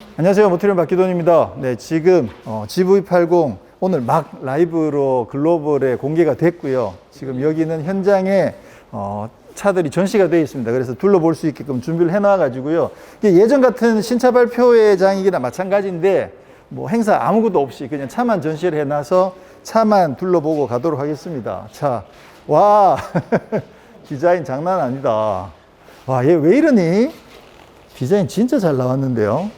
안녕하세요. 모티리얼 박기돈입니다. 네, 지금 GV80 오늘 막 라이브로 글로벌에 공개가 됐고요. 지금 여기는 현장에 차들이 전시가 되어 있습니다. 그래서 둘러볼 수 있게끔 준비를 해놔 가지고요. 예전 같은 신차 발표회장이기나 마찬가지인데 뭐 행사 아무것도 없이 그냥 차만 전시를 해놔서 차만 둘러보고 가도록 하겠습니다. 자, 와 디자인 장난 아니다. 와, 얘 왜 이러니? 디자인 진짜 잘 나왔는데요.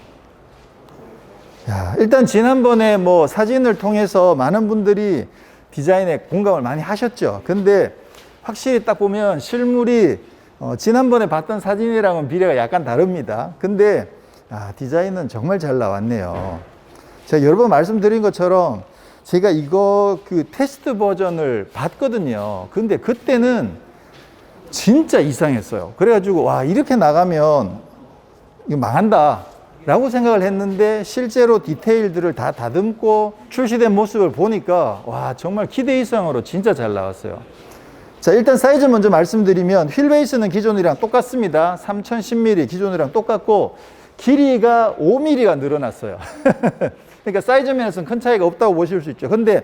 야, 일단 지난번에 뭐 사진을 통해서 많은 분들이 디자인에 공감을 많이 하셨죠. 근데 확실히 딱 보면 실물이 지난번에 봤던 사진이랑은 비례가 약간 다릅니다. 근데 디자인은 정말 잘 나왔네요. 제가 여러 번 말씀드린 것처럼 제가 이거 그 테스트 버전을 봤거든요. 근데 그때는 진짜 이상했어요. 그래가지고 와, 이렇게 나가면 이거 망한다 라고 생각을 했는데 실제로 디테일들을 다 다듬고 출시된 모습을 보니까 와, 정말 기대 이상으로 진짜 잘 나왔어요. 자, 일단 사이즈 먼저 말씀드리면 휠 베이스는 기존이랑 똑같습니다. 3010mm 기존이랑 똑같고 길이가 5mm가 늘어났어요. 그러니까 사이즈 면에서는 큰 차이가 없다고 보실 수 있죠. 근데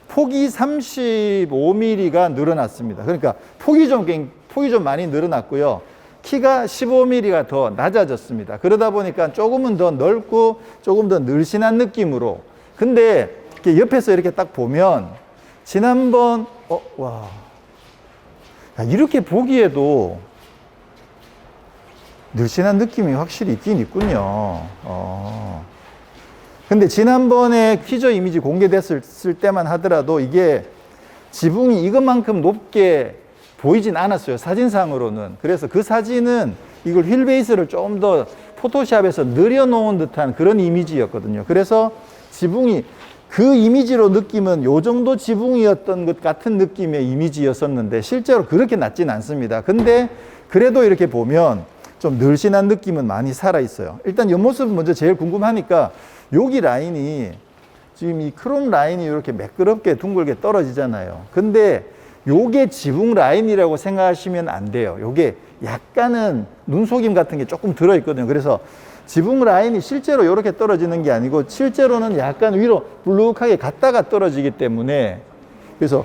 폭이 35mm가 늘어났습니다. 그러니까 폭이 좀 많이 늘어났고요. 키가 15mm가 더 낮아졌습니다. 그러다 보니까 조금은 더 넓고 조금 더 늘씬한 느낌으로. 근데 옆에서 이렇게 딱 보면 지난번 와, 이렇게 보기에도 늘씬한 느낌이 확실히 있긴 있군요. 근데 지난번에 퀴저 이미지 공개됐을 때만 하더라도 이게 지붕이 이것만큼 높게 보이진 않았어요. 사진상으로는. 그래서 그 사진은 이걸 휠 베이스를 좀 더 포토샵에서 늘여놓은 듯한 그런 이미지였거든요. 그래서 지붕이 그 이미지로 느낌은 요 정도 지붕이었던 것 같은 느낌의 이미지였었는데 실제로 그렇게 낮진 않습니다. 근데 그래도 이렇게 보면 좀 늘씬한 느낌은 많이 살아있어요. 일단 이 모습은 먼저 제일 궁금하니까 여기 라인이 지금 이 크롬 라인이 이렇게 매끄럽게 둥글게 떨어지잖아요. 근데 요게 지붕 라인이라고 생각하시면 안 돼요. 요게 약간은 눈속임 같은 게 조금 들어있거든요. 그래서 지붕 라인이 실제로 이렇게 떨어지는 게 아니고 실제로는 약간 위로 불룩하게 갔다가 떨어지기 때문에 그래서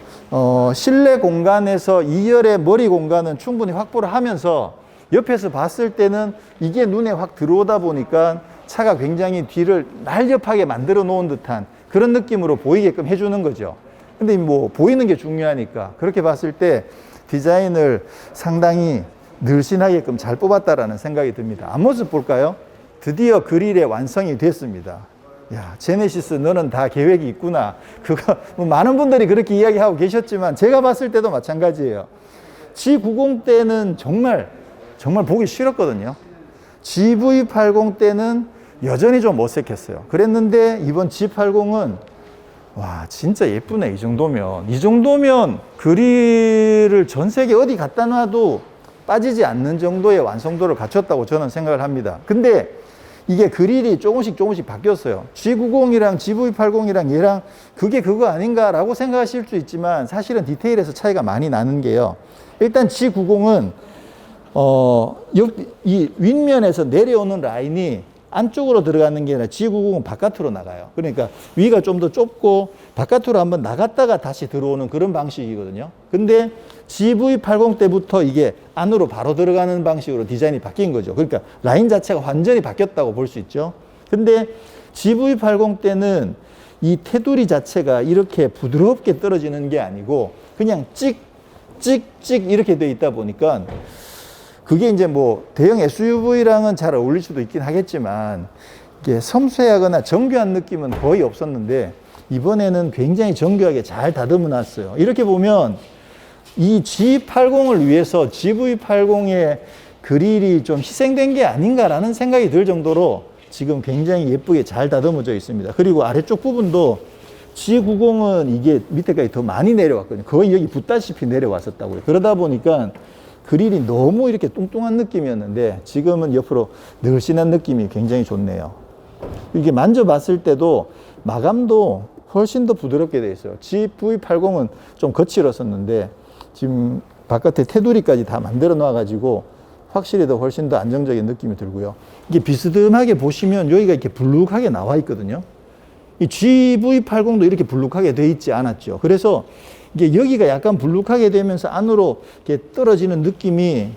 실내 공간에서 2열의 머리 공간은 충분히 확보를 하면서 옆에서 봤을 때는 이게 눈에 확 들어오다 보니까 차가 굉장히 뒤를 날렵하게 만들어 놓은 듯한 그런 느낌으로 보이게끔 해주는 거죠. 근데 뭐 보이는 게 중요하니까 그렇게 봤을 때 디자인을 상당히 늘씬하게끔 잘 뽑았다라는 생각이 듭니다. 앞모습 볼까요? 드디어 그릴의 완성이 됐습니다. 야, 제네시스 너는 다 계획이 있구나. 그거 뭐 많은 분들이 그렇게 이야기하고 계셨지만 제가 봤을 때도 마찬가지예요. G90 때는 정말 보기 싫었거든요. GV80 때는 여전히 좀 어색했어요. 그랬는데 이번 G80은 와, 진짜 예쁘네. 이 정도면 그릴을 전 세계 어디 갖다 놔도 빠지지 않는 정도의 완성도를 갖췄다고 저는 생각을 합니다. 근데 이게 그릴이 조금씩 바뀌었어요. G90이랑 GV80이랑 얘랑 그게 그거 아닌가라고 생각하실 수 있지만 사실은 디테일에서 차이가 많이 나는 게요. 일단 G90은 이 윗면에서 내려오는 라인이 안쪽으로 들어가는 게 아니라 G90은 바깥으로 나가요. 그러니까 위가 좀 더 좁고 바깥으로 한번 나갔다가 다시 들어오는 그런 방식이거든요. 근데 GV80 때부터 이게 안으로 바로 들어가는 방식으로 디자인이 바뀐 거죠. 그러니까 라인 자체가 완전히 바뀌었다고 볼 수 있죠. 근데 GV80 때는 이 테두리 자체가 이렇게 부드럽게 떨어지는 게 아니고 그냥 찍 이렇게 돼 있다 보니까 그게 이제 뭐 대형 SUV랑은 잘 어울릴 수도 있긴 하겠지만 이게 섬세하거나 정교한 느낌은 거의 없었는데 이번에는 굉장히 정교하게 잘 다듬어 놨어요. 이렇게 보면 이 G80을 위해서 GV80의 그릴이 좀 희생된 게 아닌가라는 생각이 들 정도로 지금 굉장히 예쁘게 잘 다듬어져 있습니다. 그리고 아래쪽 부분도 G90은 이게 밑에까지 더 많이 내려왔거든요. 거의 여기 붙다시피 내려왔었다고요. 그러다 보니까 그릴이 너무 이렇게 뚱뚱한 느낌이었는데 지금은 옆으로 늘씬한 느낌이 굉장히 좋네요. 이게 만져봤을 때도 마감도 훨씬 더 부드럽게 되어 있어요. GV80은 좀 거칠었었는데 지금 바깥에 테두리까지 다 만들어 놔가지고 확실히 더 훨씬 더 안정적인 느낌이 들고요. 이게 비스듬하게 보시면 여기가 이렇게 불룩하게 나와 있거든요. 이 GV80도 이렇게 불룩하게 돼 있지 않았죠. 그래서 이게 여기가 약간 불룩하게 되면서 안으로 이렇게 떨어지는 느낌이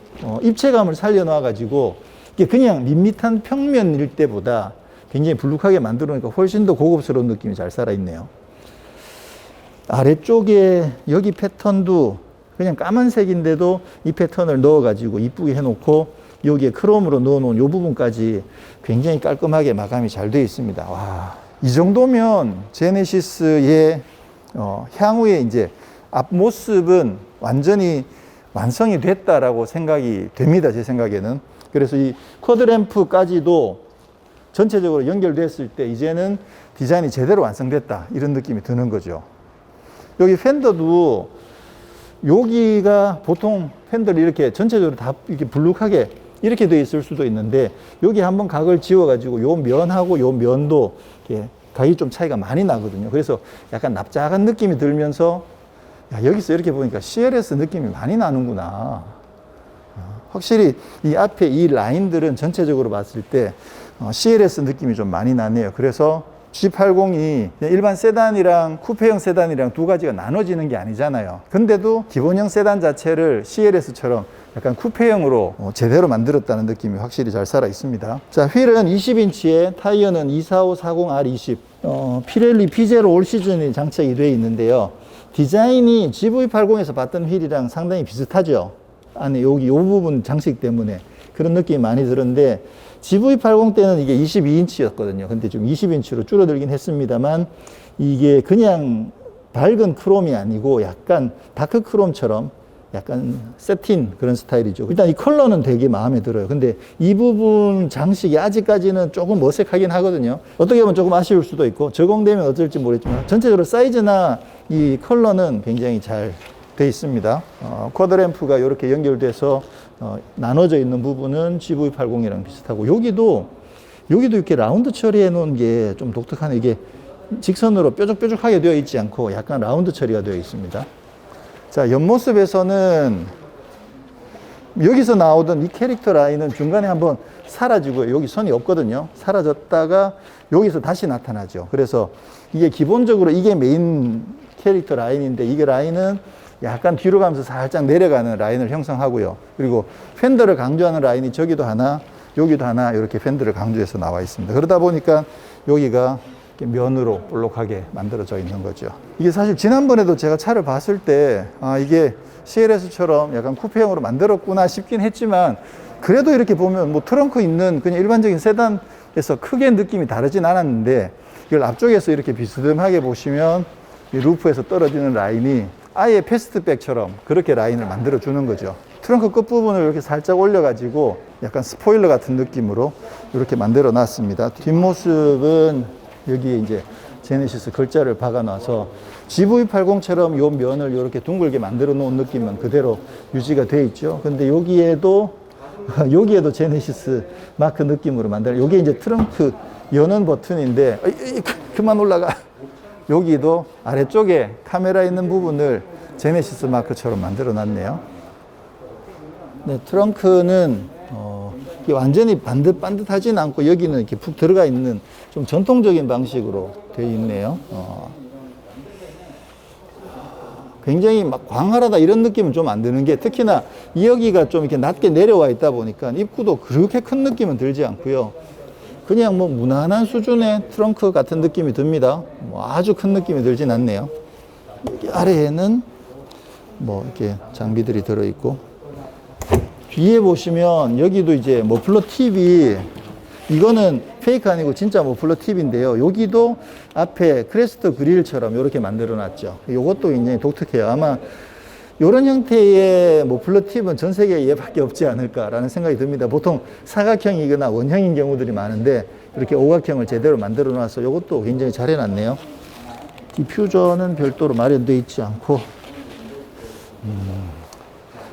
입체감을 살려놔 가지고 이게 그냥 밋밋한 평면일 때보다 굉장히 불룩하게 만들어 놓으니까 훨씬 더 고급스러운 느낌이 잘 살아있네요. 아래쪽에 여기 패턴도 그냥 까만색인데도 이 패턴을 넣어가지고 이쁘게 해놓고 여기에 크롬으로 넣어놓은 이 부분까지 굉장히 깔끔하게 마감이 잘 되어 있습니다. 와, 이 정도면 제네시스의 향후에 이제 앞모습은 완전히 완성이 됐다라고 생각이 됩니다. 제 생각에는. 그래서 이 쿼드램프까지도 전체적으로 연결됐을 때 이제는 디자인이 제대로 완성됐다 이런 느낌이 드는 거죠. 여기 팬더도 여기가 보통 팬더를 이렇게 전체적으로 다 이렇게 불룩하게 이렇게 되어 있을 수도 있는데 여기 한번 각을 지워 가지고 요 면하고 요 면도 이렇게 각이 좀 차이가 많이 나거든요. 그래서 약간 납작한 느낌이 들면서 야, 여기서 이렇게 보니까 CLS 느낌이 많이 나는구나. 확실히 이 앞에 이 라인들은 전체적으로 봤을 때 CLS 느낌이 좀 많이 나네요. 그래서 G80이 일반 세단이랑 쿠페형 세단이랑 두 가지가 나눠지는 게 아니잖아요. 근데도 기본형 세단 자체를 CLS처럼 약간 쿠페형으로 제대로 만들었다는 느낌이 확실히 잘 살아 있습니다. 자, 휠은 20인치에 타이어는 24540R20 피렐리 P0 올 시즌이 장착이 되어 있는데요. 디자인이 GV80에서 봤던 휠이랑 상당히 비슷하죠. 안에 여기 이 부분 장식 때문에 그런 느낌이 많이 들었는데 GV80 때는 이게 22인치였거든요. 근데 지금 20인치로 줄어들긴 했습니다만 이게 그냥 밝은 크롬이 아니고 약간 다크 크롬처럼 약간 세틴 그런 스타일이죠. 일단 이 컬러는 되게 마음에 들어요. 근데 이 부분 장식이 아직까지는 조금 어색하긴 하거든요. 어떻게 보면 조금 아쉬울 수도 있고 적용되면 어쩔지 모르겠지만 전체적으로 사이즈나 이 컬러는 굉장히 잘 돼 있습니다. 쿼드램프가 이렇게 연결돼서 나눠져 있는 부분은 GV80이랑 비슷하고 여기도 이렇게 라운드 처리해 놓은 게 좀 독특하네. 이게 직선으로 뾰족뾰족하게 되어 있지 않고 약간 라운드 처리가 되어 있습니다. 자, 옆모습에서는 여기서 나오던 이 캐릭터 라인은 중간에 한번 사라지고요. 여기 선이 없거든요. 사라졌다가 여기서 다시 나타나죠. 그래서 이게 기본적으로 이게 메인 캐릭터 라인인데 이게 라인은 약간 뒤로 가면서 살짝 내려가는 라인을 형성하고요. 그리고 팬더를 강조하는 라인이 저기도 하나, 여기도 하나 이렇게 팬더를 강조해서 나와 있습니다. 그러다 보니까 여기가 면으로 볼록하게 만들어져 있는 거죠. 이게 사실 지난번에도 제가 차를 봤을 때 이게 CLS처럼 약간 쿠페형으로 만들었구나 싶긴 했지만 그래도 이렇게 보면 뭐 트렁크 있는 그냥 일반적인 세단에서 크게 느낌이 다르진 않았는데 이걸 앞쪽에서 이렇게 비스듬하게 보시면 이 루프에서 떨어지는 라인이 아예 패스트백처럼 그렇게 라인을 만들어 주는 거죠. 트렁크 끝부분을 이렇게 살짝 올려가지고 약간 스포일러 같은 느낌으로 이렇게 만들어 놨습니다. 뒷모습은 여기에 이제 제네시스 글자를 박아놔서 GV80처럼 요 면을 이렇게 둥글게 만들어 놓은 느낌은 그대로 유지가 돼 있죠. 근데 여기에도 제네시스 마크 느낌으로 여기 이제 트렁크 여는 버튼인데 그만 올라가. 여기도 아래쪽에 카메라 있는 부분을 제네시스 마크처럼 만들어 놨네요. 네, 트렁크는 이게 완전히 반듯반듯하진 않고 여기는 이렇게 푹 들어가 있는 좀 전통적인 방식으로 되어 있네요. 굉장히 막 광활하다 이런 느낌은 좀 안 드는 게 특히나 여기가 좀 이렇게 낮게 내려와 있다 보니까 입구도 그렇게 큰 느낌은 들지 않고요. 그냥 뭐 무난한 수준의 트렁크 같은 느낌이 듭니다. 뭐 아주 큰 느낌이 들진 않네요. 여기 아래에는 뭐 이렇게 장비들이 들어있고 뒤에 보시면 여기도 이제 머플러 팁이 이거는 페이크 아니고 진짜 머플러 팁인데요. 여기도 앞에 크레스트 그릴처럼 이렇게 만들어 놨죠. 이것도 굉장히 독특해요. 아마 이런 형태의 머플러 팁은 전 세계에 얘밖에 없지 않을까라는 생각이 듭니다. 보통 사각형이거나 원형인 경우들이 많은데 이렇게 오각형을 제대로 만들어 놔서 이것도 굉장히 잘 해놨네요. 디퓨저는 별도로 마련되어 있지 않고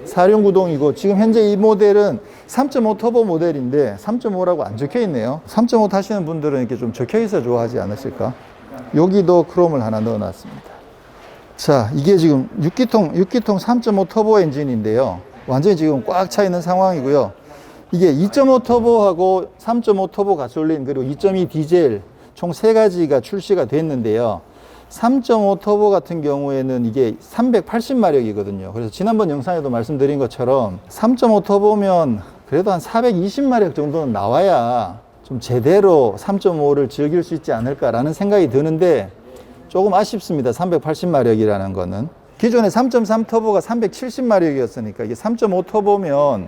사륜구동이고 지금 현재 이 모델은 3.5 터보 모델인데 3.5라고 안 적혀 있네요. 3.5 타시는 분들은 이렇게 좀 적혀 있어 좋아하지 않으실까? 여기도 크롬을 하나 넣어 놨습니다. 자, 이게 지금 6기통 3.5 터보 엔진인데요. 완전히 지금 꽉 차 있는 상황이고요. 이게 2.5 터보하고 3.5 터보 가솔린 그리고 2.2 디젤 총 3가지가 출시가 됐는데요. 3.5 터보 같은 경우에는 이게 380마력이거든요. 그래서 지난번 영상에도 말씀드린 것처럼 3.5 터보면 그래도 한 420마력 정도는 나와야 좀 제대로 3.5를 즐길 수 있지 않을까라는 생각이 드는데 조금 아쉽습니다. 380마력이라는 거는. 기존에 3.3 터보가 370마력이었으니까 이게 3.5 터보면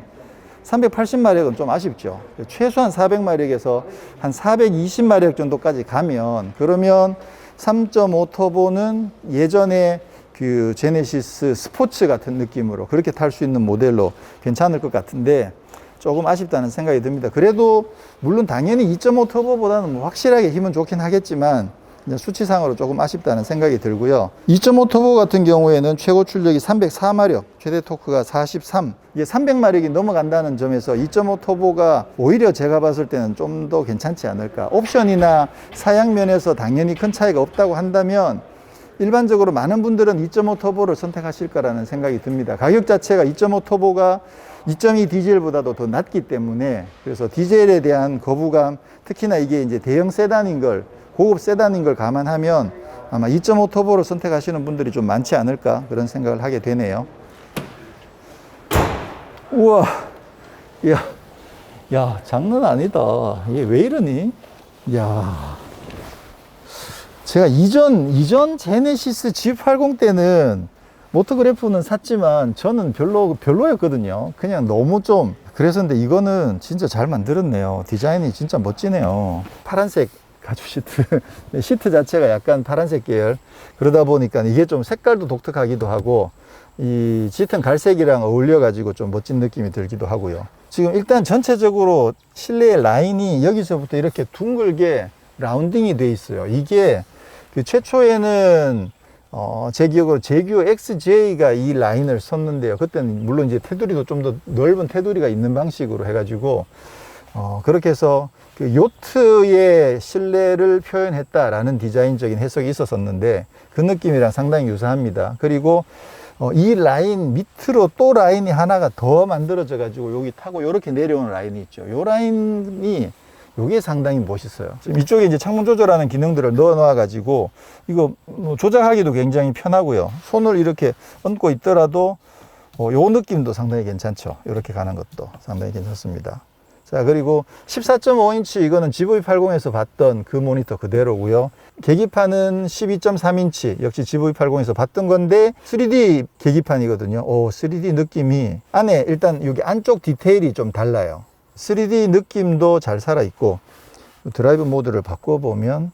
380마력은 좀 아쉽죠. 최소한 400마력에서 한 420마력 정도까지 가면, 그러면 3.5 터보는 예전에 그 제네시스 스포츠 같은 느낌으로 그렇게 탈 수 있는 모델로 괜찮을 것 같은데 조금 아쉽다는 생각이 듭니다. 그래도 물론 당연히 2.5 터보보다는 뭐 확실하게 힘은 좋긴 하겠지만 수치상으로 조금 아쉽다는 생각이 들고요. 2.5 터보 같은 경우에는 최고 출력이 304마력, 최대 토크가 43. 이게 300마력이 넘어간다는 점에서 2.5 터보가 오히려 제가 봤을 때는 좀 더 괜찮지 않을까. 옵션이나 사양면에서 당연히 큰 차이가 없다고 한다면 일반적으로 많은 분들은 2.5 터보를 선택하실 거라는 생각이 듭니다. 가격 자체가 2.5 터보가 2.2 디젤보다도 더 낮기 때문에, 그래서 디젤에 대한 거부감, 특히나 이게 이제 대형 세단인 걸, 고급 세단인 걸 감안하면 아마 2.5 터보를 선택하시는 분들이 좀 많지 않을까 그런 생각을 하게 되네요. 우와, 야, 장난 아니다. 이게 왜 이러니? 야, 제가 이전 제네시스 G80 때는 모터그래프는 샀지만 저는 별로였거든요. 그냥 너무 좀 그랬었는데 이거는 진짜 잘 만들었네요. 디자인이 진짜 멋지네요. 파란색 가죽 시트. 시트 자체가 약간 파란색 계열. 그러다 보니까 이게 좀 색깔도 독특하기도 하고 이 짙은 갈색이랑 어울려 가지고 좀 멋진 느낌이 들기도 하고요. 지금 일단 전체적으로 실내의 라인이 여기서부터 이렇게 둥글게 라운딩이 돼 있어요. 이게 그 최초에는 제 기억으로 제규어 XJ가 이 라인을 썼는데요. 그때는 물론 이제 테두리도 좀 더 넓은 테두리가 있는 방식으로 해가지고 그렇게 해서 그 요트의 실내를 표현했다라는 디자인적인 해석이 있었었는데 그 느낌이랑 상당히 유사합니다. 그리고 이 라인 밑으로 또 라인이 하나가 더 만들어져 가지고 여기 타고 이렇게 내려오는 라인이 있죠. 이 라인이 요게 상당히 멋있어요. 지금 이쪽에 이제 창문 조절하는 기능들을 넣어 놔 가지고 이거 뭐 조작하기도 굉장히 편하고요. 손을 이렇게 얹고 있더라도 요 느낌도 상당히 괜찮죠. 이렇게 가는 것도 상당히 괜찮습니다. 자, 그리고 14.5인치 이거는 GV80에서 봤던 그 모니터 그대로고요. 계기판은 12.3인치 역시 GV80에서 봤던 건데 3D 계기판이거든요. 3D 느낌이 안에 일단 여기 안쪽 디테일이 좀 달라요. 3D 느낌도 잘 살아있고 드라이브 모드를 바꿔보면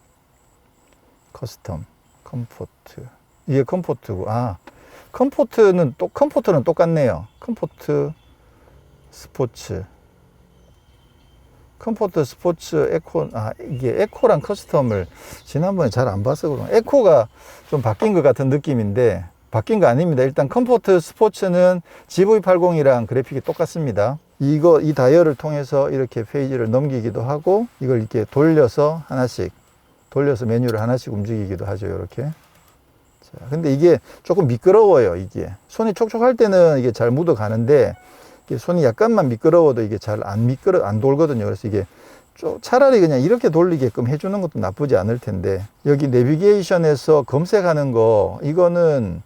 커스텀, 컴포트, 이게 컴포트고 컴포트는 똑같네요. 컴포트, 스포츠, 컴포트, 스포츠, 에코. 이게 에코랑 커스텀을 지난번에 잘 안 봐서 그런가. 에코가 좀 바뀐 것 같은 느낌인데 바뀐 거 아닙니다. 일단 컴포트, 스포츠는 GV80이랑 그래픽이 똑같습니다. 이 다이얼을 통해서 이렇게 페이지를 넘기기도 하고 이걸 이렇게 돌려서 메뉴를 하나씩 움직이기도 하죠. 이렇게. 자, 근데 이게 조금 미끄러워요. 이게 손이 촉촉할 때는 이게 잘 묻어 가는데 손이 약간만 미끄러워도 이게 잘 안 돌거든요. 그래서 이게 차라리 그냥 이렇게 돌리게끔 해주는 것도 나쁘지 않을 텐데, 여기 내비게이션에서 검색하는 거, 이거는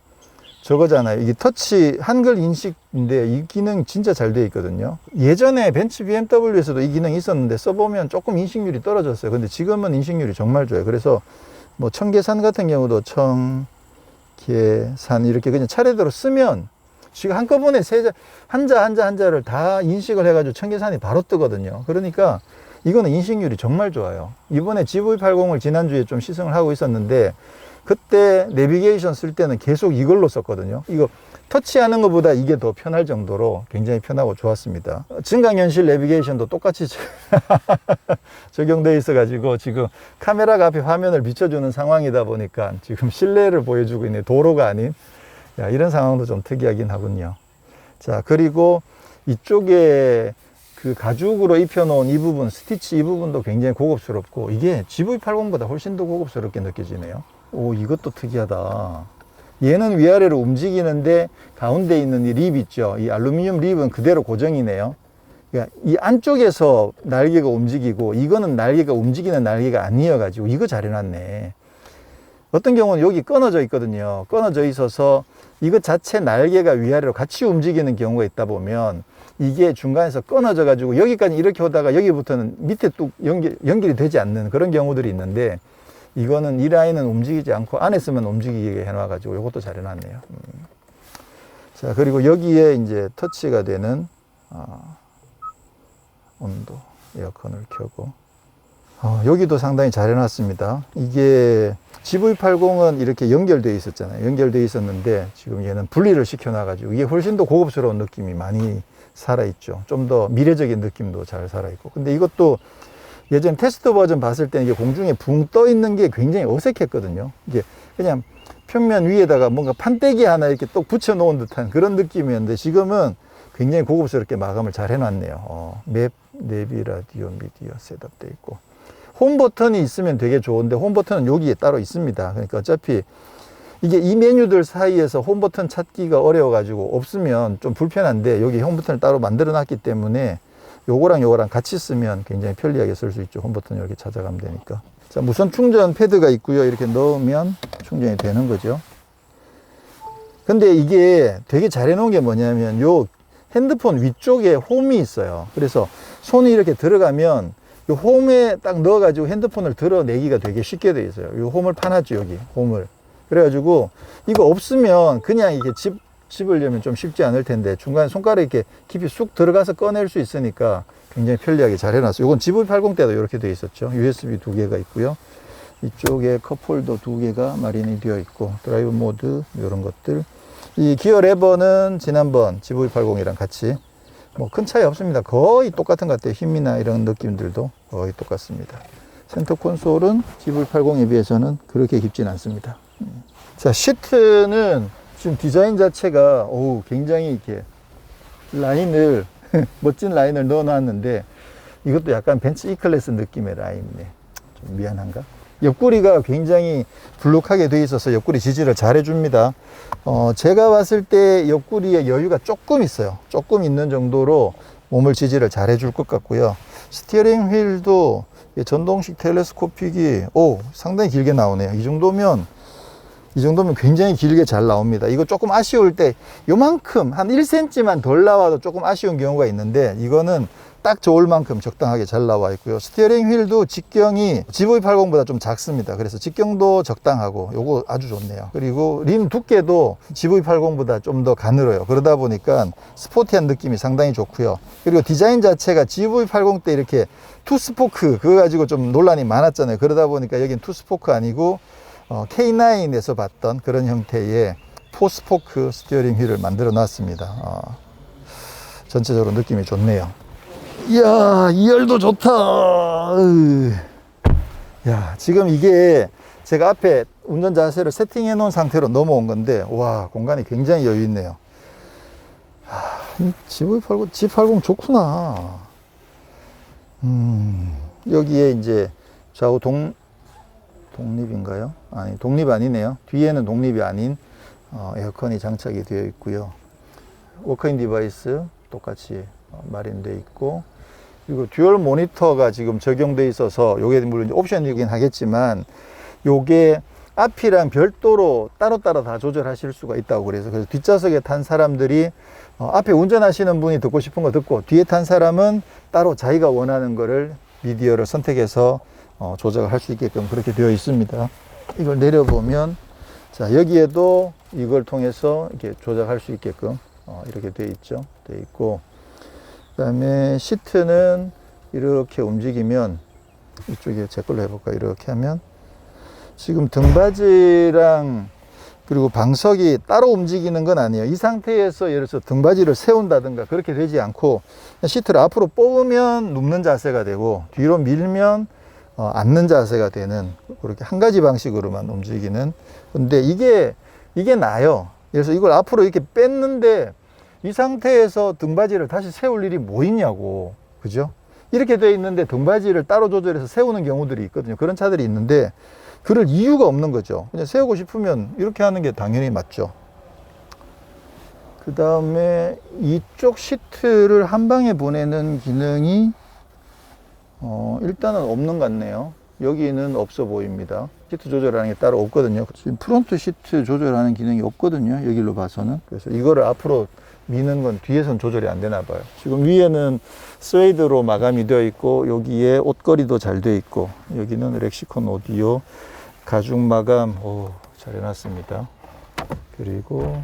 저거잖아요. 이게 터치 한글 인식인데 이 기능이 진짜 잘 되어 있거든요. 예전에 벤츠 BMW에서도 이 기능이 있었는데 써보면 조금 인식률이 떨어졌어요. 근데 지금은 인식률이 정말 좋아요. 그래서 뭐 청계산 같은 경우도 청계산 이렇게 그냥 차례대로 쓰면 지금 한꺼번에 한자를 다 인식을 해가지고 청계산이 바로 뜨거든요. 그러니까 이거는 인식률이 정말 좋아요. 이번에 GV80을 지난주에 좀 시승을 하고 있었는데 그때 내비게이션 쓸 때는 계속 이걸로 썼거든요. 이거 터치하는 것보다 이게 더 편할 정도로 굉장히 편하고 좋았습니다. 증강현실 내비게이션도 똑같이 적용되어 있어 가지고 지금 카메라가 앞에 화면을 비춰주는 상황이다 보니까 지금 실내를 보여주고 있는 도로가 아닌 이런 상황도 좀 특이하긴 하군요. 자, 그리고 이쪽에 그 가죽으로 입혀놓은 이 부분, 스티치 이 부분도 굉장히 고급스럽고 이게 GV80보다 훨씬 더 고급스럽게 느껴지네요. 오, 이것도 특이하다. 얘는 위아래로 움직이는데 가운데 있는 이 립 있죠. 이 알루미늄 립은 그대로 고정이네요. 그러니까 이 안쪽에서 날개가 움직이고 이거는 날개가 움직이는 날개가 아니어가지고 이거 잘 해놨네. 어떤 경우는 여기 끊어져 있거든요. 끊어져 있어서 이것 자체 날개가 위아래로 같이 움직이는 경우가 있다 보면 이게 중간에서 끊어져 가지고 여기까지 이렇게 오다가 여기부터는 밑에 뚝 연결이 되지 않는 그런 경우들이 있는데, 이거는 이 라인은 움직이지 않고 안에서만 움직이게 해놔 가지고 이것도 잘 해놨네요. 자, 그리고 여기에 이제 터치가 되는 온도 에어컨을 켜고, 여기도 상당히 잘 해놨습니다. 이게 GV80은 이렇게 연결되어 있었잖아요. 연결되어 있었는데 지금 얘는 분리를 시켜놔가지고 이게 훨씬 더 고급스러운 느낌이 많이 살아있죠. 좀 더 미래적인 느낌도 잘 살아있고. 근데 이것도 예전 테스트 버전 봤을 때 이게 공중에 붕 떠 있는 게 굉장히 어색했거든요. 이게 그냥 평면 위에다가 뭔가 판때기 하나 이렇게 또 붙여 놓은 듯한 그런 느낌이었는데, 지금은 굉장히 고급스럽게 마감을 잘 해놨네요. 맵, 내비, 라디오, 미디어 셋업되어 있고. 홈 버튼이 있으면 되게 좋은데 홈 버튼은 여기에 따로 있습니다. 그러니까 어차피 이게 이 메뉴들 사이에서 홈 버튼 찾기가 어려워 가지고 없으면 좀 불편한데, 여기 홈 버튼을 따로 만들어 놨기 때문에 요거랑 같이 쓰면 굉장히 편리하게 쓸 수 있죠. 홈 버튼 이렇게 찾아가면 되니까. 자, 무선 충전 패드가 있고요. 이렇게 넣으면 충전이 되는 거죠. 근데 이게 되게 잘 해놓은 게 뭐냐면 요 핸드폰 위쪽에 홈이 있어요. 그래서 손이 이렇게 들어가면 이 홈에 딱 넣어가지고 핸드폰을 들어내기가 되게 쉽게 돼 있어요. 이 홈을 파놨죠, 여기 홈을. 그래가지고 이거 없으면 그냥 이렇게 집으려면 좀 쉽지 않을 텐데, 중간에 손가락에 이렇게 깊이 쑥 들어가서 꺼낼 수 있으니까 굉장히 편리하게 잘 해놨어요. 이건 GV80 때도 이렇게 돼 있었죠. USB 2개가 있고요. 이쪽에 컵홀더 2개가 마린이 되어 있고, 드라이브 모드 이런 것들. 이 기어 레버는 지난번 GV80이랑 같이 뭐 큰 차이 없습니다. 거의 똑같은 것 같아요. 힘이나 이런 느낌들도 거의 똑같습니다. 센터 콘솔은 GV80에 비해서는 그렇게 깊진 않습니다. 자, 시트는 지금 디자인 자체가 굉장히 이렇게 라인을 멋진 라인을 넣어 놨는데, 이것도 약간 벤츠 E클래스 느낌의 라인이네. 좀 미안한가? 옆구리가 굉장히 불룩하게 돼 있어서 옆구리 지지를 잘 해줍니다. 제가 봤을 때 옆구리에 여유가 조금 있어요. 조금 있는 정도로 몸을 지지를 잘 해줄 것 같고요. 스티어링 휠도 전동식 텔레스코픽이 상당히 길게 나오네요. 이 정도면 굉장히 길게 잘 나옵니다. 이거 조금 아쉬울 때 요만큼 한 1cm만 덜 나와도 조금 아쉬운 경우가 있는데, 이거는 딱 좋을 만큼 적당하게 잘 나와 있고요. 스티어링 휠도 직경이 GV80보다 좀 작습니다. 그래서 직경도 적당하고 요거 아주 좋네요. 그리고 림 두께도 GV80보다 좀 더 가늘어요. 그러다 보니까 스포티한 느낌이 상당히 좋고요. 그리고 디자인 자체가 GV80 때 이렇게 투스포크 그거 가지고 좀 논란이 많았잖아요. 그러다 보니까 여긴 투스포크 아니고 K9에서 봤던 그런 형태의 포스포크 스티어링 휠을 만들어 놨습니다. 전체적으로 느낌이 좋네요. 이야, 2열도 좋다. 야, 지금 이게 제가 앞에 운전 자세를 세팅해 놓은 상태로 넘어온 건데, 와, 공간이 굉장히 여유 있네요. G80 좋구나. 여기에 이제 좌우 독립인가요? 아니, 독립 아니네요. 뒤에는 독립이 아닌 에어컨이 장착이 되어 있고요. 워크인 디바이스 똑같이 마련되어 있고, 그리고 듀얼 모니터가 지금 적용되어 있어서, 요게 물론 옵션이긴 하겠지만 요게 앞이랑 별도로 따로따로 다 조절하실 수가 있다고 그래서 뒷좌석에 탄 사람들이 앞에 운전하시는 분이 듣고 싶은 거 듣고, 뒤에 탄 사람은 따로 자기가 원하는 거를 미디어를 선택해서 조작을 할 수 있게끔 그렇게 되어 있습니다. 이걸 내려보면, 자, 여기에도 이걸 통해서 이렇게 조작할 수 있게끔 이렇게 되어 있죠. 되어 있고, 그 다음에 시트는 이렇게 움직이면, 이쪽에 제 걸로 해볼까? 이렇게 하면 지금 등받이랑 그리고 방석이 따로 움직이는 건 아니에요. 이 상태에서 예를 들어서 등받이를 세운다든가 그렇게 되지 않고, 시트를 앞으로 뽑으면 눕는 자세가 되고 뒤로 밀면 앉는 자세가 되는, 그렇게 한 가지 방식으로만 움직이는. 근데 이게 나아요. 그래서 이걸 앞으로 이렇게 뺐는데 이 상태에서 등받이를 다시 세울 일이 뭐 있냐고. 그죠? 이렇게 돼 있는데 등받이를 따로 조절해서 세우는 경우들이 있거든요. 그런 차들이 있는데 그럴 이유가 없는 거죠. 그냥 세우고 싶으면 이렇게 하는 게 당연히 맞죠. 그 다음에 이쪽 시트를 한 방에 보내는 기능이 일단은 없는 것 같네요. 여기는 없어 보입니다. 시트 조절하는 게 따로 없거든요. 지금 프론트 시트 조절하는 기능이 없거든요. 여기로 봐서는. 그래서 이거를 앞으로 미는 건 뒤에선 조절이 안 되나 봐요. 지금 위에는 스웨이드로 마감이 되어 있고, 여기에 옷걸이도 잘 되어 있고, 여기는 렉시콘 오디오 가죽 마감, 잘 해놨습니다. 그리고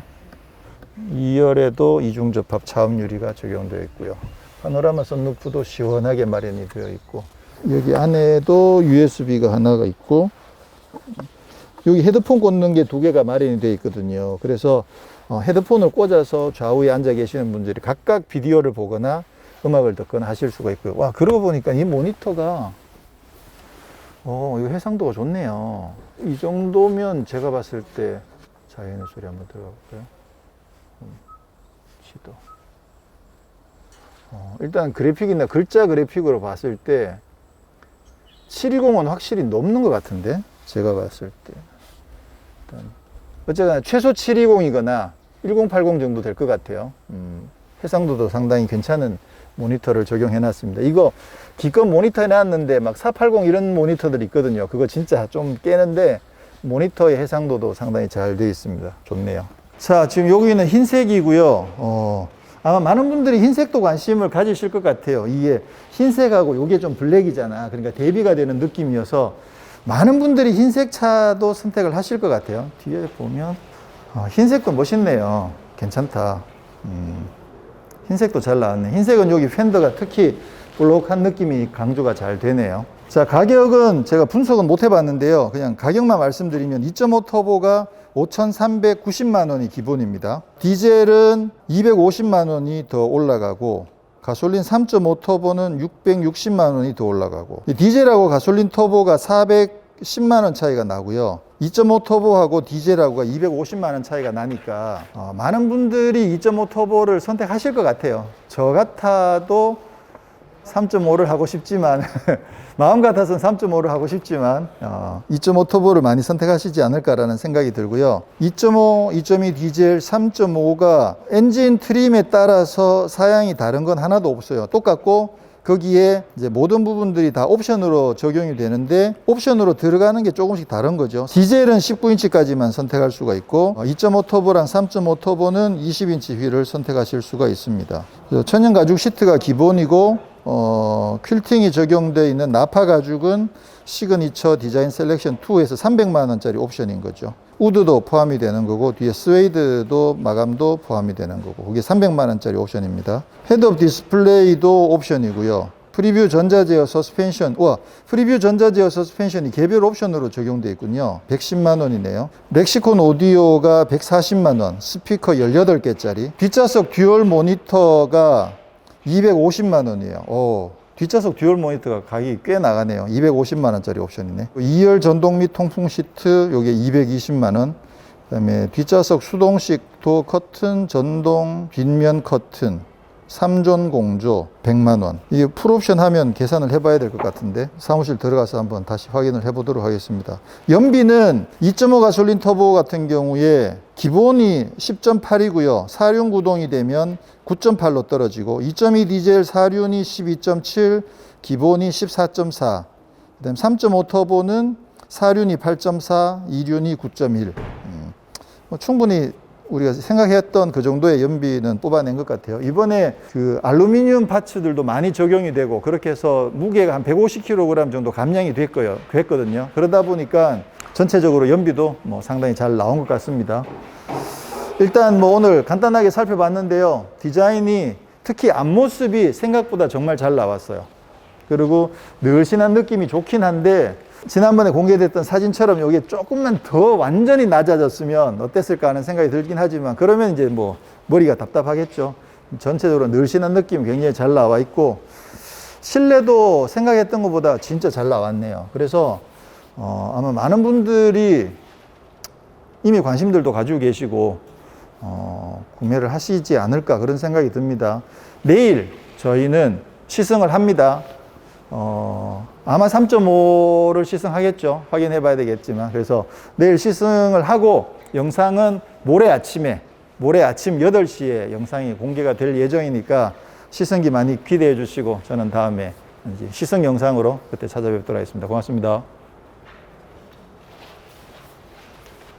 2열에도 이중 접합 차음 유리가 적용되어 있고요. 파노라마 선루프도 시원하게 마련이 되어 있고, 여기 안에도 USB가 하나가 있고, 여기 헤드폰 꽂는 게 두 개가 마련이 되어 있거든요. 그래서 헤드폰을 꽂아서 좌우에 앉아 계시는 분들이 각각 비디오를 보거나 음악을 듣거나 하실 수가 있고요. 와, 그러고 보니까 이 모니터가 이거 해상도가 좋네요. 이 정도면 제가 봤을 때 자연의 소리 한번 들어볼까요? 지도. 일단 그래픽이나 글자 그래픽으로 봤을 때 720은 확실히 넘는 것 같은데, 제가 봤을 때. 일단 어쨌거나 최소 720이거나 1080 정도 될 것 같아요. 해상도도 상당히 괜찮은 모니터를 적용해 놨습니다. 이거 기껏 모니터 해놨는데 막 480 이런 모니터들이 있거든요. 그거 진짜 좀 깨는데 모니터의 해상도도 상당히 잘 되어 있습니다. 좋네요. 자, 지금 여기는 흰색이고요. 아마 많은 분들이 흰색도 관심을 가지실 것 같아요. 이게 흰색하고 이게 좀 블랙이잖아. 그러니까 대비가 되는 느낌이어서 많은 분들이 흰색 차도 선택을 하실 것 같아요. 뒤에 보면 흰색도 멋있네요. 괜찮다. 흰색도 잘 나왔네. 흰색은 여기 팬더가 특히 볼록한 느낌이 강조가 잘 되네요. 자, 가격은 제가 분석은 못 해봤는데요. 그냥 가격만 말씀드리면 2.5 터보가 5,390만 원이 기본입니다. 디젤은 250만 원이 더 올라가고, 가솔린 3.5 터보는 660만 원이 더 올라가고, 디젤하고 가솔린 터보가 410만 원 차이가 나고요. 2.5 터보하고 디젤하고가 250만 원 차이가 나니까 많은 분들이 2.5 터보를 선택하실 것 같아요. 저 같아도 3.5를 하고 싶지만 마음 같아서는 3.5를 하고 싶지만 2.5 터보를 많이 선택하시지 않을까라는 생각이 들고요. 2.5, 2.2 디젤, 3.5가 엔진 트림에 따라서 사양이 다른 건 하나도 없어요. 똑같고, 거기에 이제 모든 부분들이 다 옵션으로 적용이 되는데, 옵션으로 들어가는 게 조금씩 다른 거죠. 디젤은 19인치까지만 선택할 수가 있고, 2.5 터보랑 3.5 터보는 20인치 휠을 선택하실 수가 있습니다. 천연 가죽 시트가 기본이고, 퀼팅이 적용되어 있는 나파 가죽은 시그니처 디자인 셀렉션 2에서 300만 원짜리 옵션인 거죠. 우드도 포함이 되는 거고, 뒤에 스웨이드도 마감도 포함이 되는 거고, 그게 300만 원짜리 옵션입니다. 헤드업 디스플레이도 옵션이고요. 프리뷰 전자제어 서스펜션, 프리뷰 전자제어 서스펜션이 개별 옵션으로 적용되어 있군요. 110만 원이네요. 렉시콘 오디오가 140만 원, 스피커 18개짜리. 뒷좌석 듀얼 모니터가 250만 원이에요. 뒷좌석 듀얼 모니터가 가격이 꽤 나가네요. 250만 원짜리 옵션이네. 2열 전동 및 통풍 시트, 요게 220만 원. 그다음에 뒷좌석 수동식 도어 커튼, 전동 빗면 커튼, 3존 공조 100만 원. 이게 풀옵션 하면 계산을 해봐야 될 것 같은데, 사무실 들어가서 한번 다시 확인을 해보도록 하겠습니다. 연비는 2.5 가솔린 터보 같은 경우에 기본이 10.8이고요. 사륜 구동이 되면 9.8로 떨어지고, 2.2 디젤 사륜이 12.7, 기본이 14.4. 그다음 3.5 터보는 사륜이 8.4, 이륜이 9.1. 충분히 우리가 생각했던 그 정도의 연비는 뽑아낸 것 같아요. 이번에 그 알루미늄 파츠들도 많이 적용이 되고, 그렇게 해서 무게가 한 150kg 정도 감량이 됐거든요. 그러다 보니까 전체적으로 연비도 상당히 잘 나온 것 같습니다. 일단 오늘 간단하게 살펴봤는데요. 디자인이, 특히 앞모습이 생각보다 정말 잘 나왔어요. 그리고 늘씬한 느낌이 좋긴 한데, 지난번에 공개됐던 사진처럼 이게 조금만 더 완전히 낮아졌으면 어땠을까 하는 생각이 들긴 하지만, 그러면 이제 머리가 답답하겠죠. 전체적으로 늘씬한 느낌이 굉장히 잘 나와 있고, 실내도 생각했던 것보다 진짜 잘 나왔네요. 그래서 아마 많은 분들이 이미 관심들도 가지고 계시고 구매를 하시지 않을까, 그런 생각이 듭니다. 내일 저희는 시승을 합니다. 아마 3.5를 시승하겠죠. 확인해 봐야 되겠지만. 그래서 내일 시승을 하고 영상은 모레 아침에 모레 아침 8시에 영상이 공개가 될 예정이니까 시승기 많이 기대해 주시고 저는 다음에 이제 시승 영상으로 그때 찾아뵙도록 하겠습니다. 고맙습니다.